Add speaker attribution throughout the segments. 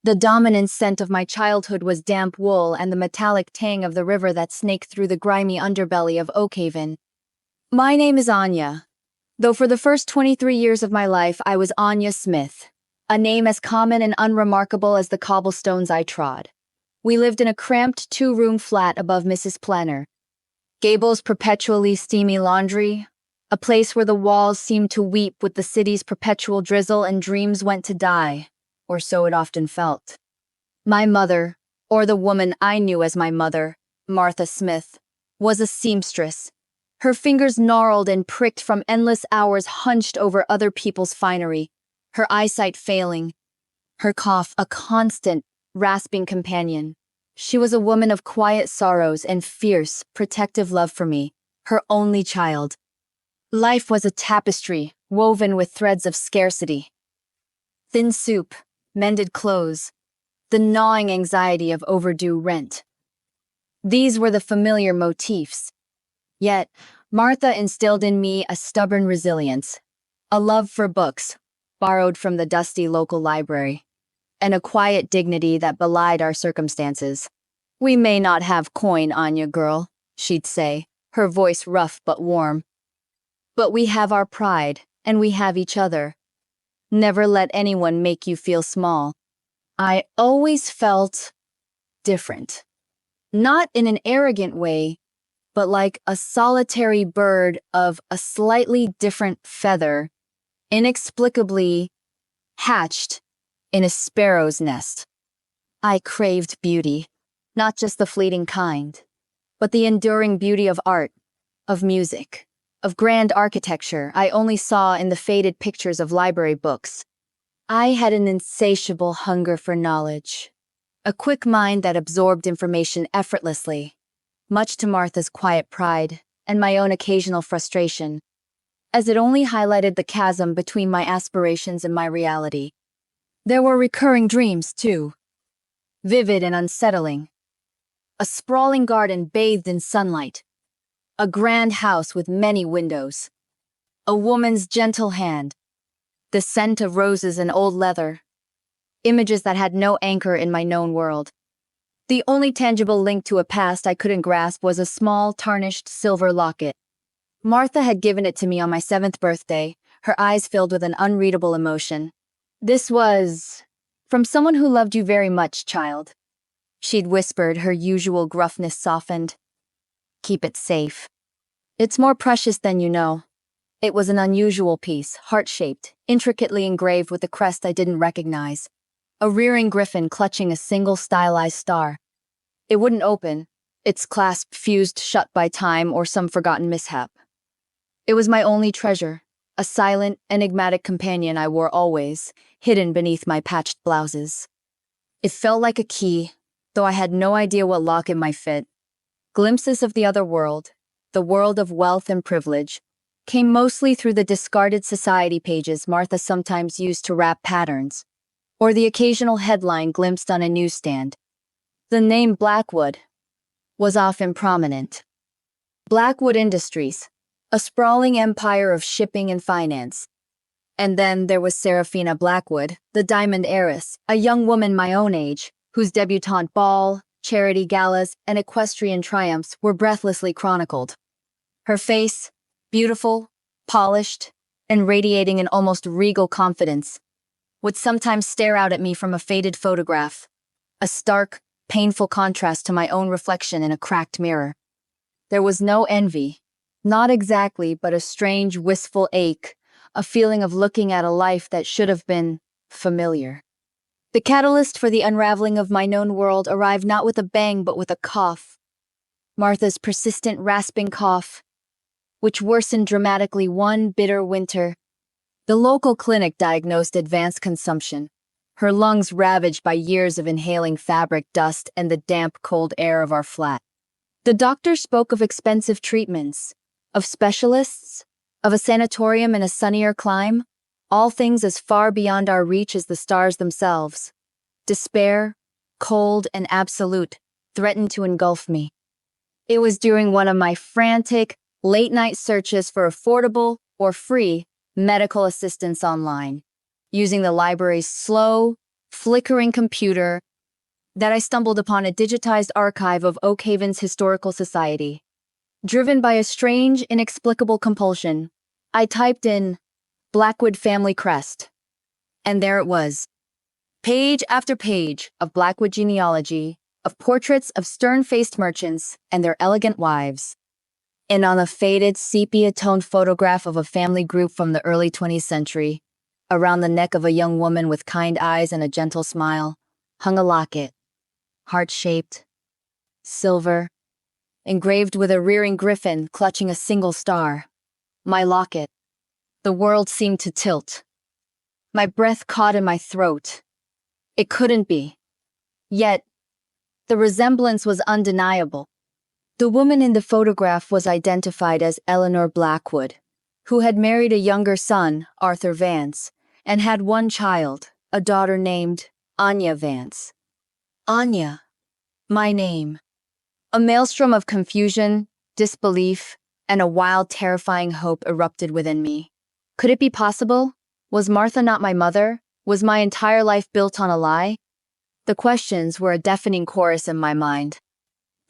Speaker 1: The dominant scent of my childhood was damp wool and the metallic tang of the river that snaked through the grimy underbelly of Oakhaven. My name is Anya, though for the first 23 years of my life I was Anya Smith, a name as common and unremarkable as the cobblestones I trod. We lived in a cramped two-room flat above Mrs. Planner. Gable's perpetually steamy laundry, a place where the walls seemed to weep with the city's perpetual drizzle and dreams went to die, or so it often felt. My mother, or the woman I knew as my mother, Martha Smith, was a seamstress. Her fingers gnarled and pricked from endless hours hunched over other people's finery, her eyesight failing, her cough a constant, rasping companion. She was a woman of quiet sorrows and fierce, protective love for me, her only child. Life was a tapestry woven with threads of scarcity. Thin soup, mended clothes, the gnawing anxiety of overdue rent. These were the familiar motifs. Yet, Martha instilled in me a stubborn resilience, a love for books, borrowed from the dusty local library, and a quiet dignity that belied our circumstances. "We may not have coin, Anya girl," she'd say, her voice rough but warm. "But we have our pride, and we have each other. Never let anyone make you feel small." I always felt different. Not in an arrogant way, but like a solitary bird of a slightly different feather, inexplicably hatched in a sparrow's nest. I craved beauty, not just the fleeting kind, but the enduring beauty of art, of music, of grand architecture I only saw in the faded pictures of library books. I had an insatiable hunger for knowledge, a quick mind that absorbed information effortlessly, much to Martha's quiet pride and my own occasional frustration, as it only highlighted the chasm between my aspirations and my reality. There were recurring dreams, too, vivid and unsettling. A sprawling garden bathed in sunlight, a grand house with many windows, a woman's gentle hand, the scent of roses and old leather, images that had no anchor in my known world. The only tangible link to a past I couldn't grasp was a small, tarnished silver locket. Martha had given it to me on my 7th birthday, her eyes filled with an unreadable emotion. "This was from someone who loved you very much, child," she'd whispered, her usual gruffness softened. "Keep it safe. It's more precious than you know." It was an unusual piece, heart-shaped, intricately engraved with a crest I didn't recognize. A rearing griffin clutching a single stylized star. It wouldn't open, its clasp fused shut by time or some forgotten mishap. It was my only treasure, a silent, enigmatic companion I wore always, hidden beneath my patched blouses. It felt like a key, though I had no idea what lock it might fit. Glimpses of the other world, the world of wealth and privilege, came mostly through the discarded society pages Martha sometimes used to wrap patterns, or the occasional headline glimpsed on a newsstand. The name Blackwood was often prominent. Blackwood Industries, a sprawling empire of shipping and finance. And then there was Seraphina Blackwood, the diamond heiress, a young woman my own age, whose debutante ball, charity galas, and equestrian triumphs were breathlessly chronicled. Her face, beautiful, polished, and radiating an almost regal confidence, would sometimes stare out at me from a faded photograph, a stark, painful contrast to my own reflection in a cracked mirror. There was no envy, not exactly, but a strange, wistful ache, a feeling of looking at a life that should have been familiar. The catalyst for the unraveling of my known world arrived not with a bang but with a cough. Martha's persistent, rasping cough, which worsened dramatically one bitter winter. The local clinic diagnosed advanced consumption, her lungs ravaged by years of inhaling fabric dust and the damp, cold air of our flat. The doctor spoke of expensive treatments, of specialists, of a sanatorium in a sunnier clime, all things as far beyond our reach as the stars themselves. Despair, cold and absolute, threatened to engulf me. It was during one of my frantic, late-night searches for affordable or free medical assistance online, using the library's slow, flickering computer that I stumbled upon a digitized archive of Oakhaven's historical society. Driven by a strange, inexplicable compulsion, I typed in Blackwood family crest. And there it was. Page after page of Blackwood genealogy, of portraits of stern-faced merchants and their elegant wives. And on a faded, sepia-toned photograph of a family group from the early 20th century, around the neck of a young woman with kind eyes and a gentle smile, hung a locket, heart-shaped, silver, engraved with a rearing griffin clutching a single star. My locket. The world seemed to tilt. My breath caught in my throat. It couldn't be. Yet, the resemblance was undeniable. The woman in the photograph was identified as Eleanor Blackwood, who had married a younger son, Arthur Vance, and had one child, a daughter named Anya Vance. Anya. My name. A maelstrom of confusion, disbelief, and a wild, terrifying hope erupted within me. Could it be possible? Was Martha not my mother? Was my entire life built on a lie? The questions were a deafening chorus in my mind.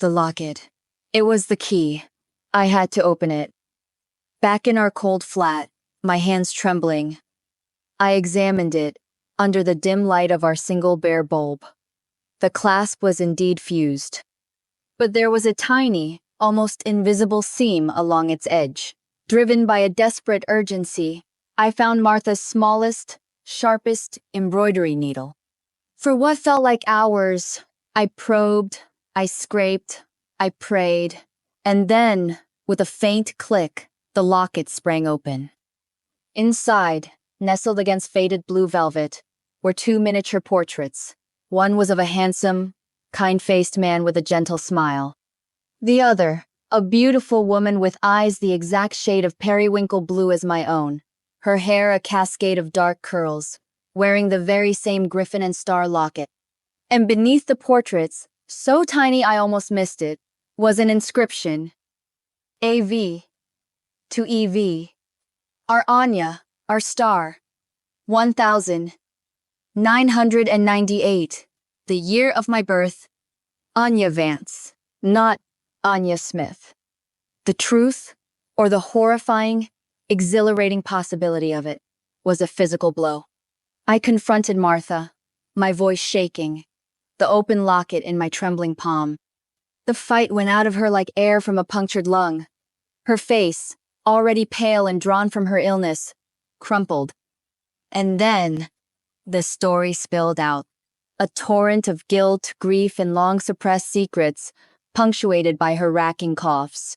Speaker 1: The locket. It was the key. I had to open it. Back in our cold flat, my hands trembling, I examined it under the dim light of our single bare bulb. The clasp was indeed fused, but there was a tiny, almost invisible seam along its edge. Driven by a desperate urgency, I found Martha's smallest, sharpest embroidery needle. For what felt like hours, I probed, I scraped, I prayed, and then, with a faint click, the locket sprang open. Inside, nestled against faded blue velvet, were two miniature portraits. One was of a handsome, kind-faced man with a gentle smile. The other, a beautiful woman with eyes the exact shade of periwinkle blue as my own, her hair a cascade of dark curls, wearing the very same griffin and star locket. And beneath the portraits, so tiny I almost missed it, was an inscription. AV to EV. Our Anya, our star. 1998. The year of my birth. Anya Vance, not Anya Smith. The truth, or the horrifying, exhilarating possibility of it, was a physical blow. I confronted Martha, my voice shaking, the open locket in my trembling palm. The fight went out of her like air from a punctured lung. Her face, already pale and drawn from her illness, crumpled. And then, the story spilled out. A torrent of guilt, grief, and long-suppressed secrets, punctuated by her racking coughs.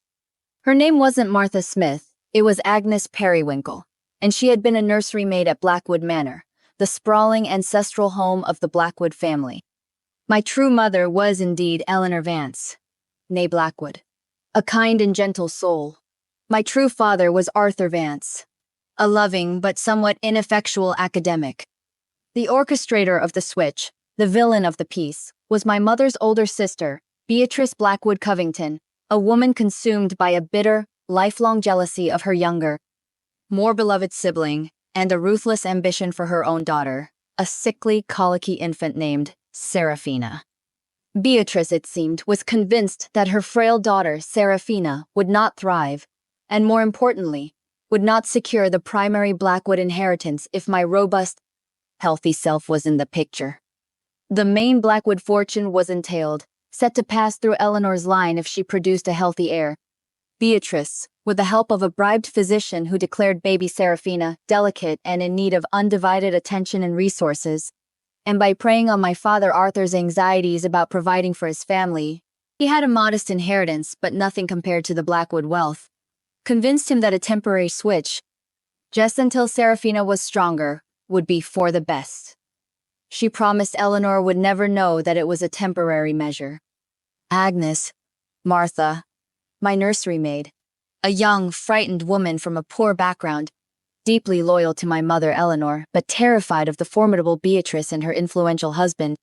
Speaker 1: Her name wasn't Martha Smith, it was Agnes Periwinkle, and she had been a nursery maid at Blackwood Manor, the sprawling ancestral home of the Blackwood family. My true mother was indeed Eleanor Vance, née Blackwood, a kind and gentle soul. My true father was Arthur Vance, a loving but somewhat ineffectual academic. The orchestrator of the switch, the villain of the piece, was my mother's older sister, Beatrice Blackwood Covington, a woman consumed by a bitter, lifelong jealousy of her younger, more beloved sibling, and a ruthless ambition for her own daughter, a sickly, colicky infant named Seraphina. Beatrice, it seemed, was convinced that her frail daughter, Seraphina, would not thrive, and more importantly, would not secure the primary Blackwood inheritance if my robust, healthy self was in the picture. The main Blackwood fortune was entailed, set to pass through Eleanor's line if she produced a healthy heir. Beatrice, with the help of a bribed physician who declared baby Seraphina delicate and in need of undivided attention and resources, and by preying on my father Arthur's anxieties about providing for his family, he had a modest inheritance but nothing compared to the Blackwood wealth, convinced him that a temporary switch, just until Seraphina was stronger, would be for the best. She promised Eleanor would never know that it was a temporary measure. Agnes, Martha, my nursery maid, a young, frightened woman from a poor background, deeply loyal to my mother Eleanor, but terrified of the formidable Beatrice and her influential husband,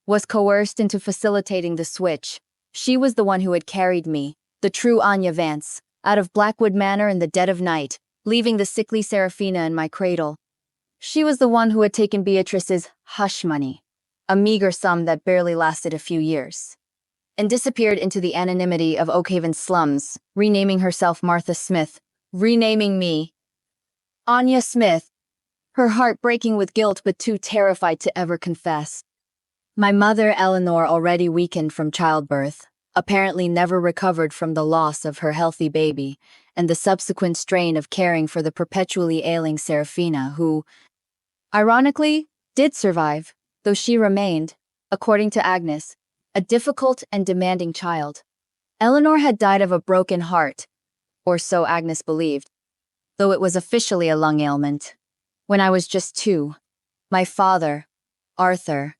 Speaker 1: was coerced into facilitating the switch. She was the one who had carried me, the true Anya Vance, out of Blackwood Manor in the dead of night, leaving the sickly Seraphina in my cradle. She was the one who had taken Beatrice's hush money, a meager sum that barely lasted a few years, and disappeared into the anonymity of Oakhaven slums, renaming herself Martha Smith, renaming me Anya Smith, her heart breaking with guilt but too terrified to ever confess. My mother, Eleanor, already weakened from childbirth, apparently never recovered from the loss of her healthy baby and the subsequent strain of caring for the perpetually ailing Serafina, who, ironically, did survive, though she remained, according to Agnes, a difficult and demanding child. Eleanor had died of a broken heart, or so Agnes believed, though it was officially a lung ailment. When I was just 2, my father, Arthur,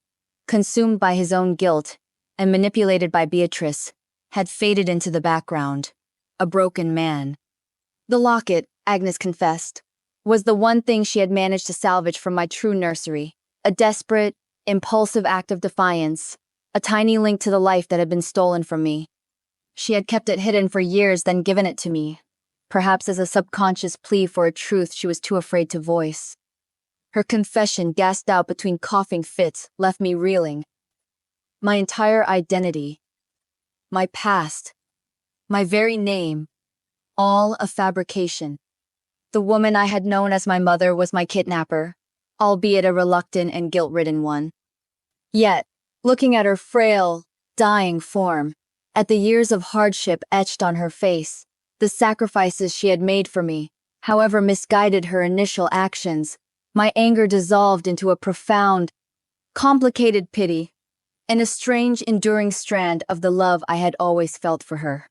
Speaker 1: consumed by his own guilt and manipulated by Beatrice, had faded into the background, a broken man. The locket, Agnes confessed, was the one thing she had managed to salvage from my true nursery, a desperate, impulsive act of defiance, a tiny link to the life that had been stolen from me. She had kept it hidden for years, then given it to me, perhaps as a subconscious plea for a truth she was too afraid to voice. Her confession, gasped out between coughing fits, left me reeling. My entire identity, my past, my very name, all a fabrication. The woman I had known as my mother was my kidnapper, albeit a reluctant and guilt-ridden one. Yet, looking at her frail, dying form, at the years of hardship etched on her face, the sacrifices she had made for me, however misguided her initial actions, my anger dissolved into a profound, complicated pity, and a strange, enduring strand of the love I had always felt for her.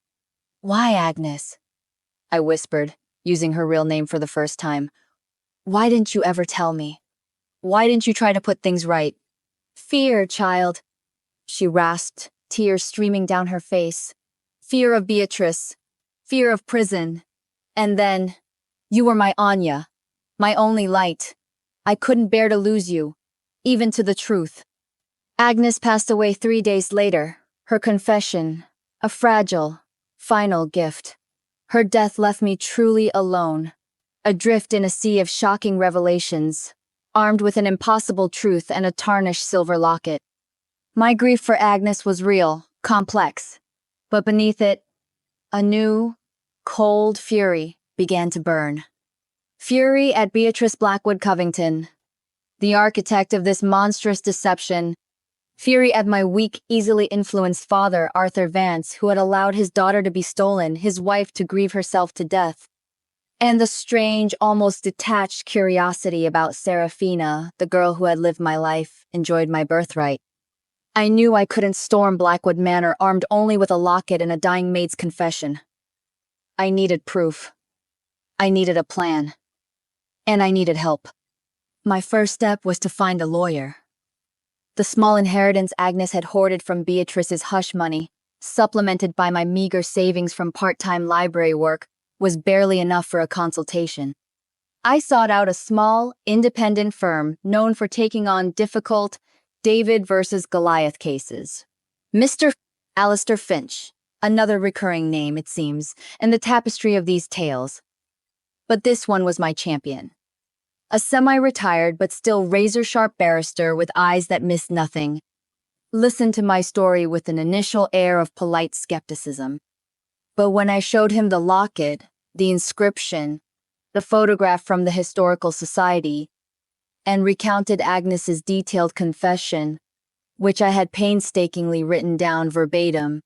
Speaker 1: "Why, Agnes?" I whispered, using her real name for the first time. "Why didn't you ever tell me? Why didn't you try to put things right?" "Fear, child," she rasped, tears streaming down her face. "Fear of Beatrice. Fear of prison. And then, you were my Anya, my only light. I couldn't bear to lose you, even to the truth." Agnes passed away 3 days later, her confession, a fragile, final gift. Her death left me truly alone, adrift in a sea of shocking revelations, armed with an impossible truth and a tarnished silver locket. My grief for Agnes was real, complex, but beneath it, a new, cold fury began to burn. Fury at Beatrice Blackwood Covington, the architect of this monstrous deception. Fury at my weak, easily influenced father, Arthur Vance, who had allowed his daughter to be stolen, his wife to grieve herself to death. And the strange, almost detached curiosity about Serafina, the girl who had lived my life, enjoyed my birthright. I knew I couldn't storm Blackwood Manor armed only with a locket and a dying maid's confession. I needed proof. I needed a plan. And I needed help. My first step was to find a lawyer. The small inheritance Agnes had hoarded from Beatrice's hush money, supplemented by my meager savings from part-time library work, was barely enough for a consultation. I sought out a small, independent firm known for taking on difficult David versus Goliath cases. Mr. Alistair Finch, another recurring name, it seems, in the tapestry of these tales. But this one was my champion. A semi-retired but still razor-sharp barrister with eyes that missed nothing, listened to my story with an initial air of polite skepticism. But when I showed him the locket, the inscription, the photograph from the Historical Society, and recounted Agnes's detailed confession, which I had painstakingly written down verbatim,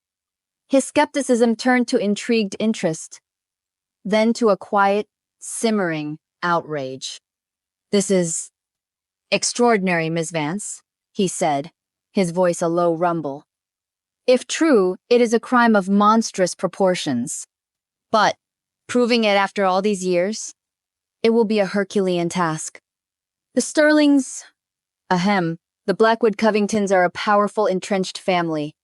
Speaker 1: his skepticism turned to intrigued interest, then to a quiet, simmering outrage. "This is extraordinary, Miss Vance," he said, his voice a low rumble. "If true, it is a crime of monstrous proportions. But, proving it after all these years, it will be a Herculean task. The Sterlings, the Blackwood Covingtons are a powerful, entrenched family.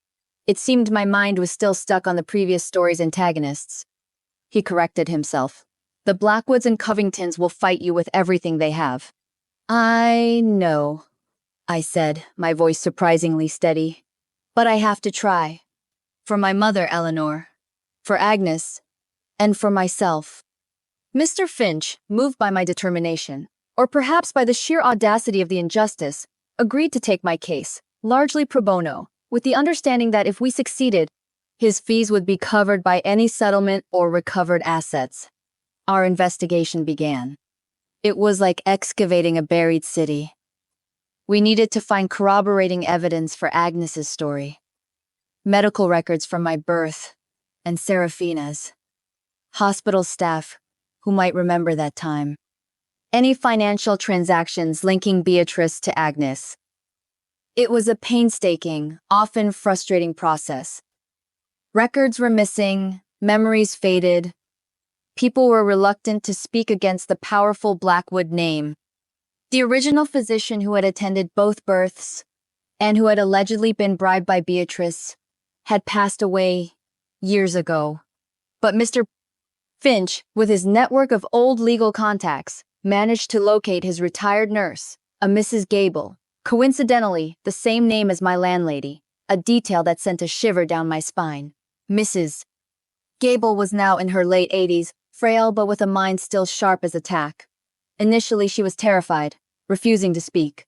Speaker 1: It seemed my mind was still stuck on the previous story's antagonists." He corrected himself. "The Blackwoods and Covingtons will fight you with everything they have." "I know," I said, my voice surprisingly steady. "But I have to try. For my mother, Eleanor. For Agnes. And for myself." Mr. Finch, moved by my determination, or perhaps by the sheer audacity of the injustice, agreed to take my case, largely pro bono, with the understanding that if we succeeded, his fees would be covered by any settlement or recovered assets. Our investigation began. It was like excavating a buried city. We needed to find corroborating evidence for Agnes's story. Medical records from my birth and Serafina's. Hospital staff who might remember that time. Any financial transactions linking Beatrice to Agnes. It was a painstaking, often frustrating process. Records were missing, memories faded. People were reluctant to speak against the powerful Blackwood name. The original physician who had attended both births and who had allegedly been bribed by Beatrice had passed away years ago. But Mr. Finch, with his network of old legal contacts, managed to locate his retired nurse, a Mrs. Gable, coincidentally the same name as my landlady, a detail that sent a shiver down my spine. Mrs. Gable was now in her late 80s, frail but with a mind still sharp as a tack. Initially she was terrified, refusing to speak.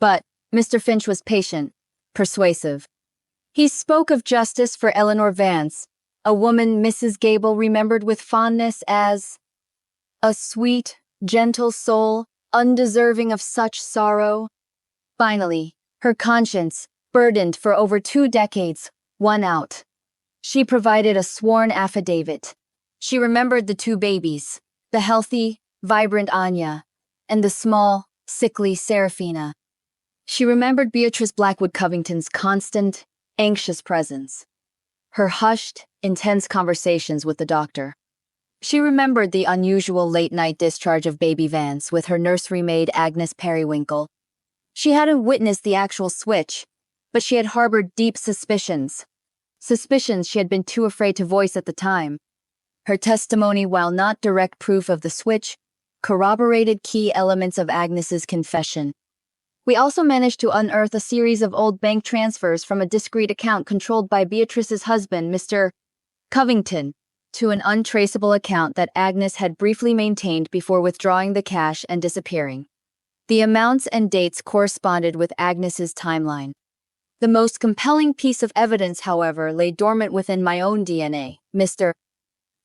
Speaker 1: But Mr. Finch was patient, persuasive. He spoke of justice for Eleanor Vance, a woman Mrs. Gable remembered with fondness as a sweet, gentle soul, undeserving of such sorrow. Finally, her conscience, burdened for over 2 decades, won out. She provided a sworn affidavit. She remembered the 2 babies, the healthy, vibrant Anya, and the small, sickly Serafina. She remembered Beatrice Blackwood Covington's constant, anxious presence, her hushed, intense conversations with the doctor. She remembered the unusual late-night discharge of baby Vance with her nursery maid Agnes Periwinkle. She hadn't witnessed the actual switch, but she had harbored deep suspicions. Suspicions she had been too afraid to voice at the time. Her testimony, while not direct proof of the switch, corroborated key elements of Agnes's confession. We also managed to unearth a series of old bank transfers from a discreet account controlled by Beatrice's husband, Mr. Covington, to an untraceable account that Agnes had briefly maintained before withdrawing the cash and disappearing. The amounts and dates corresponded with Agnes's timeline. The most compelling piece of evidence, however, lay dormant within my own DNA. Mr.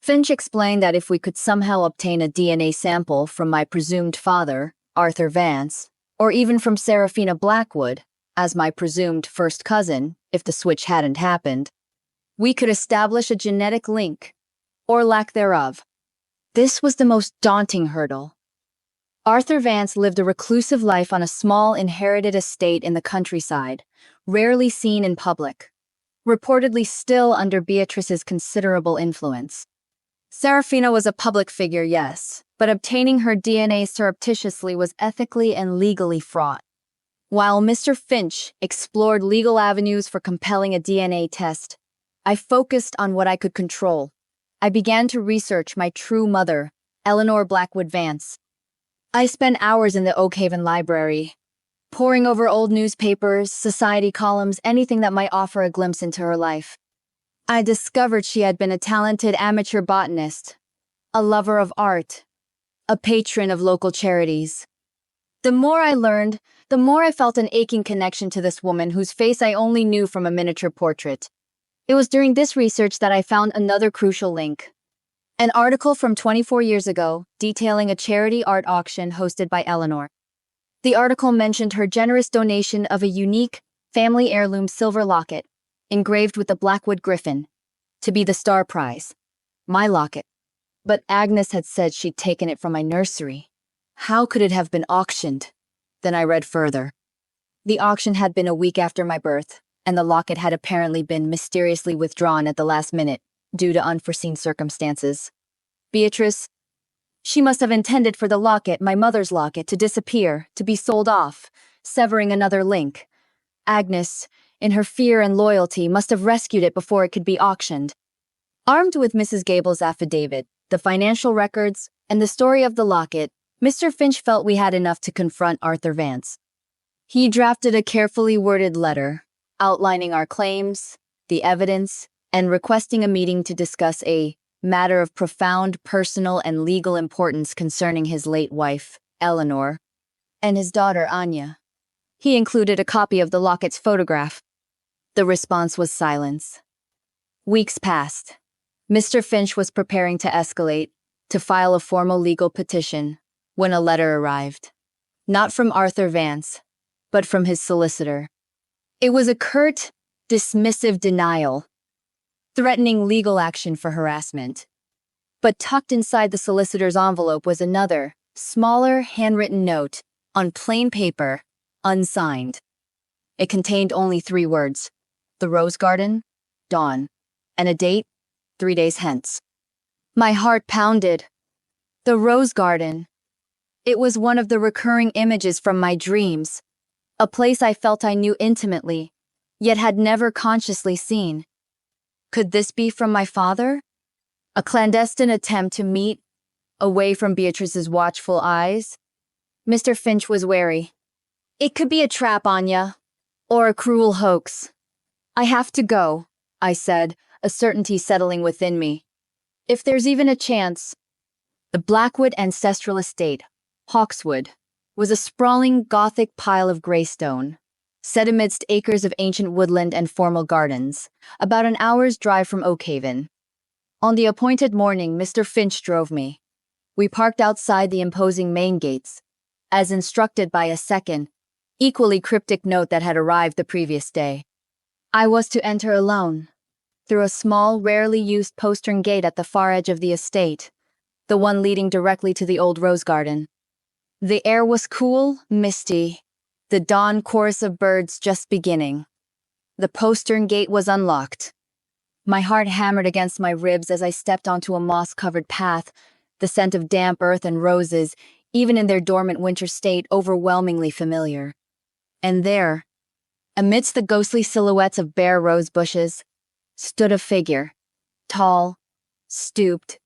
Speaker 1: Finch explained that if we could somehow obtain a DNA sample from my presumed father, Arthur Vance, or even from Serafina Blackwood, as my presumed first cousin, if the switch hadn't happened, we could establish a genetic link, or lack thereof. This was the most daunting hurdle. Arthur Vance lived a reclusive life on a small inherited estate in the countryside, rarely seen in public, reportedly still under Beatrice's considerable influence. Serafina was a public figure, yes, but obtaining her DNA surreptitiously was ethically and legally fraught. While Mr. Finch explored legal avenues for compelling a DNA test, I focused on what I could control. I began to research my true mother, Eleanor Blackwood Vance. I spent hours in the Oakhaven library, poring over old newspapers, society columns, anything that might offer a glimpse into her life. I discovered she had been a talented amateur botanist, a lover of art, a patron of local charities. The more I learned, the more I felt an aching connection to this woman whose face I only knew from a miniature portrait. It was during this research that I found another crucial link. An article from 24 years ago detailing a charity art auction hosted by Eleanor. The article mentioned her generous donation of a unique, family heirloom silver locket, engraved with the Blackwood griffin, to be the star prize. My locket. But Agnes had said she'd taken it from my nursery. How could it have been auctioned? Then I read further. The auction had been a week after my birth, and the locket had apparently been mysteriously withdrawn at the last minute, due to unforeseen circumstances. Beatrice, she must have intended for the locket, my mother's locket, to disappear, to be sold off, severing another link. Agnes, in her fear and loyalty, must have rescued it before it could be auctioned. Armed with Mrs. Gable's affidavit, the financial records, and the story of the locket, Mr. Finch felt we had enough to confront Arthur Vance. He drafted a carefully worded letter, outlining our claims, the evidence, and requesting a meeting to discuss a matter of profound personal and legal importance concerning his late wife, Eleanor, and his daughter, Anya. He included a copy of the Locket's photograph. The response was silence. Weeks passed. Mr. Finch was preparing to escalate, to file a formal legal petition, when a letter arrived. Not from Arthur Vance, but from his solicitor. It was a curt, dismissive denial, threatening legal action for harassment. But tucked inside the solicitor's envelope was another, smaller, handwritten note, on plain paper, unsigned. It contained only 3 words: the Rose Garden, dawn, and a date, 3 days hence. My heart pounded. The Rose Garden. It was one of the recurring images from my dreams, a place I felt I knew intimately, yet had never consciously seen. Could this be from my father? A clandestine attempt to meet, away from Beatrice's watchful eyes? Mr. Finch was wary. It could be a trap, Anya, or a cruel hoax. I have to go, I said, a certainty settling within me. If there's even a chance. The Blackwood ancestral estate, Hawkswood, was a sprawling Gothic pile of greystone, set amidst acres of ancient woodland and formal gardens, about an hour's drive from Oakhaven. On the appointed morning, Mr. Finch drove me. We parked outside the imposing main gates, as instructed by a second, equally cryptic note that had arrived the previous day. I was to enter alone, through a small, rarely used postern gate at the far edge of the estate, the one leading directly to the old rose garden. The air was cool, misty, the dawn chorus of birds just beginning. The postern gate was unlocked. My heart hammered against my ribs as I stepped onto a moss-covered path, the scent of damp earth and roses, even in their dormant winter state, overwhelmingly familiar. And there, amidst the ghostly silhouettes of bare rose bushes, stood a figure, tall, stooped,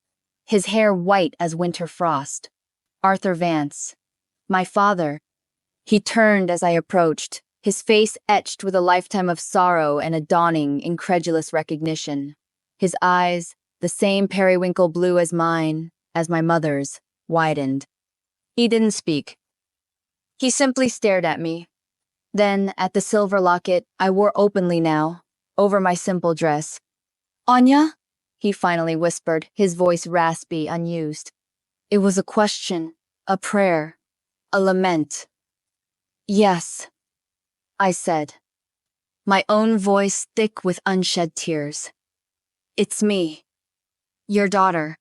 Speaker 1: his hair white as winter frost. Arthur Vance, my father. He turned as I approached, his face etched with a lifetime of sorrow and a dawning, incredulous recognition. His eyes, the same periwinkle blue as mine, as my mother's, widened. He didn't speak. He simply stared at me. Then, at the silver locket I wore openly now, over my simple dress. "Anya?" he finally whispered, his voice raspy, unused. It was a question, a prayer, a lament. "Yes," I said, my own voice thick with unshed tears. "It's me, your daughter."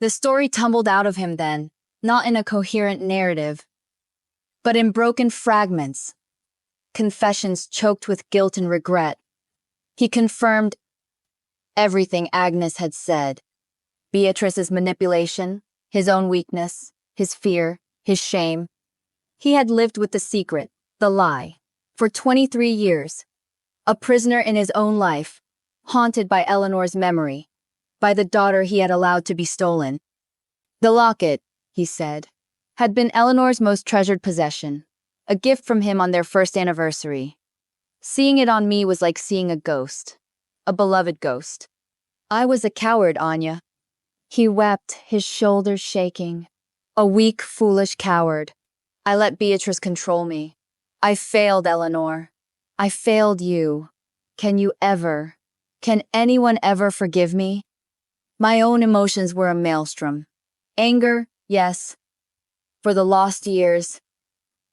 Speaker 1: The story tumbled out of him then, not in a coherent narrative, but in broken fragments, confessions choked with guilt and regret. He confirmed everything Agnes had said: Beatrice's manipulation, his own weakness, his fear, his shame. He had lived with the secret, the lie, for 23 years, a prisoner in his own life, haunted by Eleanor's memory, by the daughter he had allowed to be stolen. The locket, he said, had been Eleanor's most treasured possession, a gift from him on their first anniversary. Seeing it on me was like seeing a ghost, a beloved ghost. I was a coward, Anya. He wept, his shoulders shaking. A weak, foolish coward. I let Beatrice control me. I failed Eleanor. I failed you. Can anyone ever forgive me? My own emotions were a maelstrom. Anger, yes, for the lost years,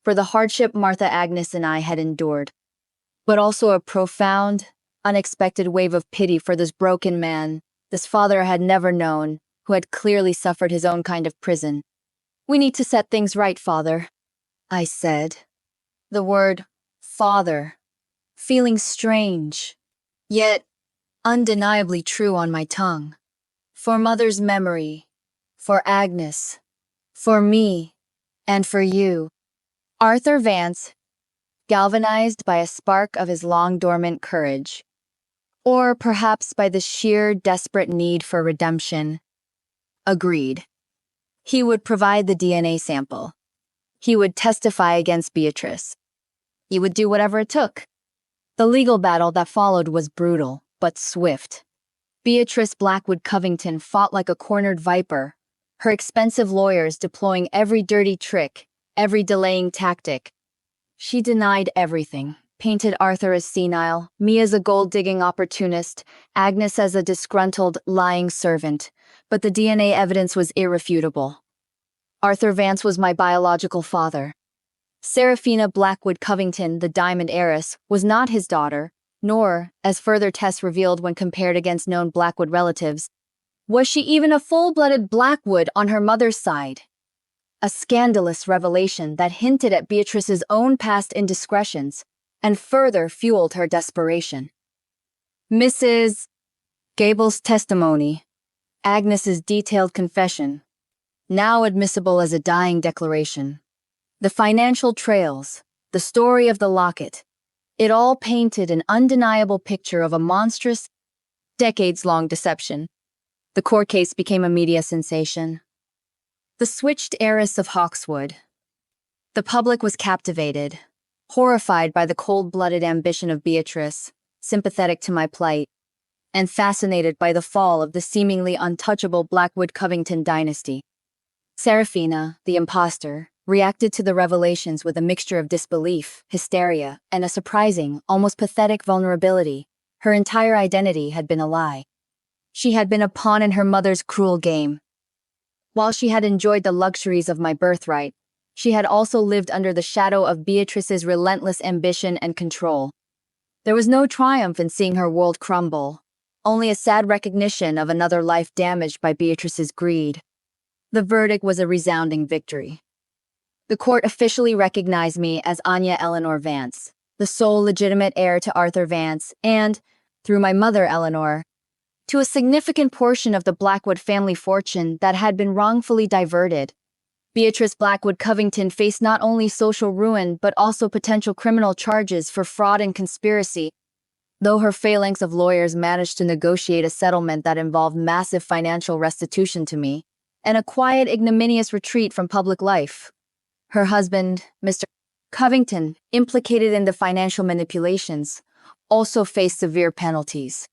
Speaker 1: for the hardship Martha, Agnes, and I had endured, but also a profound, unexpected wave of pity for this broken man, this father I had never known, who had clearly suffered his own kind of prison. "We need to set things right, Father," I said. The word father, feeling strange, yet undeniably true on my tongue. For Mother's memory, for Agnes, for me, and for you. Arthur Vance, galvanized by a spark of his long-dormant courage, or perhaps by the sheer desperate need for redemption, agreed. He would provide the DNA sample. He would testify against Beatrice. He would do whatever it took. The legal battle that followed was brutal, but swift. Beatrice Blackwood Covington fought like a cornered viper, her expensive lawyers deploying every dirty trick, every delaying tactic. She denied everything, painted Arthur as senile, me as a gold-digging opportunist, Agnes as a disgruntled, lying servant, but the DNA evidence was irrefutable. Arthur Vance was my biological father. Seraphina Blackwood Covington, the diamond heiress, was not his daughter, nor, as further tests revealed when compared against known Blackwood relatives, was she even a full-blooded Blackwood on her mother's side. A scandalous revelation that hinted at Beatrice's own past indiscretions and further fueled her desperation. Mrs. Gable's testimony, Agnes's detailed confession, now admissible as a dying declaration. The financial trails, the story of the locket, it all painted an undeniable picture of a monstrous, decades-long deception. The court case became a media sensation. The switched heiress of Hawkswood. The public was captivated, horrified by the cold-blooded ambition of Beatrice, sympathetic to my plight, and fascinated by the fall of the seemingly untouchable Blackwood Covington dynasty. Seraphina, the imposter, reacted to the revelations with a mixture of disbelief, hysteria, and a surprising, almost pathetic vulnerability. Her entire identity had been a lie. She had been a pawn in her mother's cruel game. While she had enjoyed the luxuries of my birthright, she had also lived under the shadow of Beatrice's relentless ambition and control. There was no triumph in seeing her world crumble, only a sad recognition of another life damaged by Beatrice's greed. The verdict was a resounding victory. The court officially recognized me as Anya Eleanor Vance, the sole legitimate heir to Arthur Vance, and, through my mother Eleanor, to a significant portion of the Blackwood family fortune that had been wrongfully diverted. Beatrice Blackwood Covington faced not only social ruin but also potential criminal charges for fraud and conspiracy, though her phalanx of lawyers managed to negotiate a settlement that involved massive financial restitution to me, and a quiet, ignominious retreat from public life. Her husband, Mr. Covington, implicated in the financial manipulations, also faced severe penalties.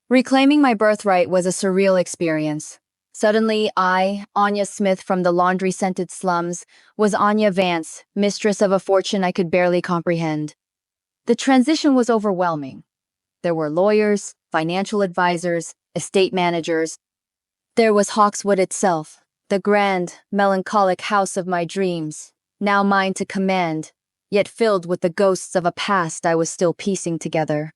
Speaker 1: Reclaiming my birthright was a surreal experience. Suddenly, I, Anya Smith from the laundry-scented slums, was Anya Vance, mistress of a fortune I could barely comprehend. The transition was overwhelming. There were lawyers, financial advisors, estate managers. There was Hawkswood itself, the grand, melancholic house of my dreams, now mine to command, yet filled with the ghosts of a past I was still piecing together.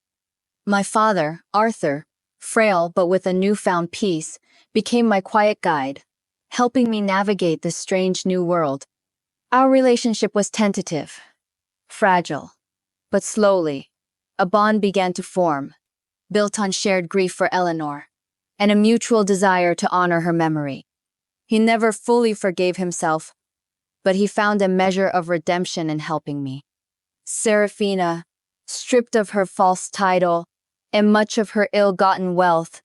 Speaker 1: My father, Arthur, frail but with a newfound peace, became my quiet guide, helping me navigate this strange new world. Our relationship was tentative, fragile, but slowly, a bond began to form, built on shared grief for Eleanor, and a mutual desire to honor her memory. He never fully forgave himself, but he found a measure of redemption in helping me. Seraphina, stripped of her false title and much of her ill-gotten wealth,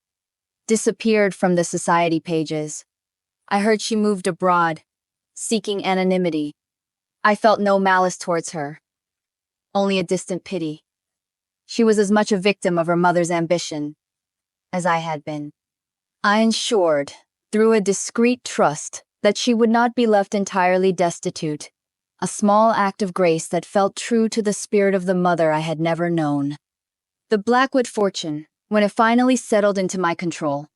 Speaker 1: disappeared from the society pages. I heard she moved abroad, seeking anonymity. I felt no malice towards her, only a distant pity. She was as much a victim of her mother's ambition as I had been. I ensured, through a discreet trust, that she would not be left entirely destitute, a small act of grace that felt true to the spirit of the mother I had never known. The Blackwood fortune, when it finally settled into my control,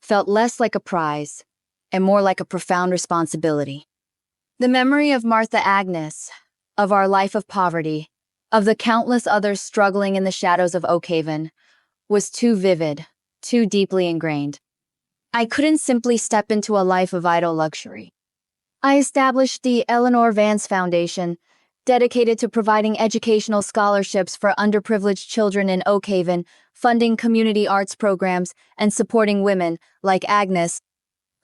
Speaker 1: felt less like a prize and more like a profound responsibility. The memory of Martha Agnes, of our life of poverty, of the countless others struggling in the shadows of Oakhaven, was too vivid, too deeply ingrained. I couldn't simply step into a life of idle luxury. I established the Eleanor Vance Foundation, dedicated to providing educational scholarships for underprivileged children in Oakhaven, funding community arts programs, and supporting women, like Agnes,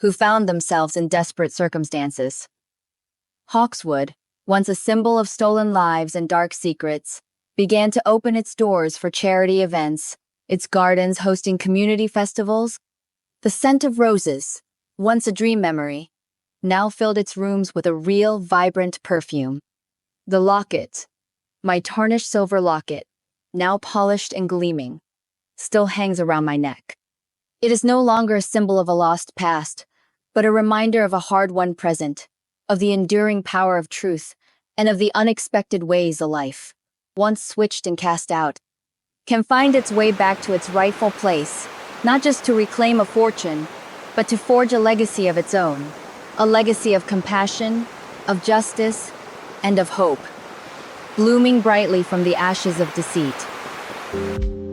Speaker 1: who found themselves in desperate circumstances. Hawkswood, once a symbol of stolen lives and dark secrets, began to open its doors for charity events, its gardens hosting community festivals. The scent of roses, once a dream memory, now filled its rooms with a real, vibrant perfume. The locket, my tarnished silver locket, now polished and gleaming, still hangs around my neck. It is no longer a symbol of a lost past, but a reminder of a hard-won present, of the enduring power of truth, and of the unexpected ways a life, once switched and cast out, can find its way back to its rightful place, not just to reclaim a fortune, but to forge a legacy of its own, a legacy of compassion, of justice, and of hope, blooming brightly from the ashes of deceit.